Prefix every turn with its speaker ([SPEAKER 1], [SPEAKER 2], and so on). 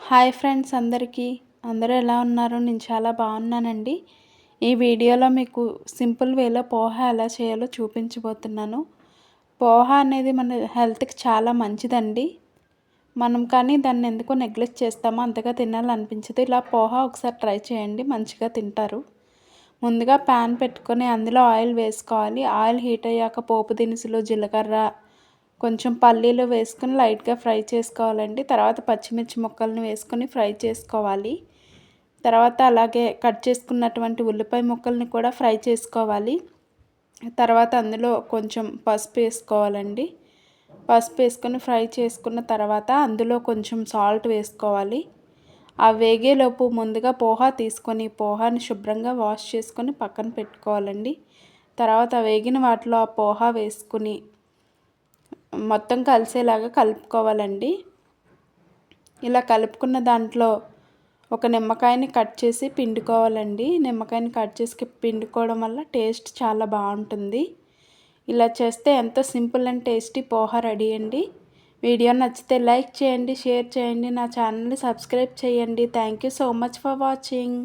[SPEAKER 1] Hi friends అందరూ ఎలా ఉన్నారు? నేను చాలా బాగున్నానండి. ఈ వీడియోలో మీకు సింపుల్ వేలో పోహా ఎలా చేయాలో చూపించబోతున్నాను. పోహా అనేది మన హెల్త్‌కి చాలా మంచిదండి. మనం కానీ దాన్ని ఎందుకో నెగ్లెక్ట్ చేస్తాము. అంతగా తినాలనిపించదు. ఇలా పోహా ఒకసారి ట్రై చేయండి, మంచిగా తింటారు. ముందుగా ప్యాన్ పెట్టుకొని అందులో ఆయిల్ వేసుకోవాలి. ఆయిల్ హీట్ అయ్యాక పోపు దినుసులు, జీలకర్ర, కొంచెం పల్లీలు వేసుకొని లైట్గా ఫ్రై చేసుకోవాలండి. తర్వాత పచ్చిమిర్చి ముక్కల్ని వేసుకొని ఫ్రై చేసుకోవాలి. తర్వాత అలాగే కట్ చేసుకున్నటువంటి ఉల్లిపాయ ముక్కల్ని కూడా ఫ్రై చేసుకోవాలి. తర్వాత అందులో కొంచెం పసుపు వేసుకోవాలండి. పసుపు వేసుకొని ఫ్రై చేసుకున్న తర్వాత అందులో కొంచెం సాల్ట్ వేసుకోవాలి. ఆ వేగేలోపు ముందుగా పోహా తీసుకొని పోహాని శుభ్రంగా వాష్ చేసుకొని పక్కన పెట్టుకోవాలండి. తర్వాత వేగిన వాటిలో ఆ పోహా వేసుకుని మొత్తం కలిసేలాగా కలుపుకోవాలండి. ఇలా కలుపుకున్న దాంట్లో ఒక నిమ్మకాయని కట్ చేసి పిండుకోవాలండి. నిమ్మకాయని కట్ చేసి పిండుకోవడం వల్ల టేస్ట్ చాలా బాగుంటుంది. ఇలా చేస్తే ఎంతో simple and tasty poha ready అండి. వీడియో నచ్చితే లైక్ చేయండి, షేర్ చేయండి, నా ఛానల్ని సబ్స్క్రైబ్ చేయండి. Thank you so much for watching.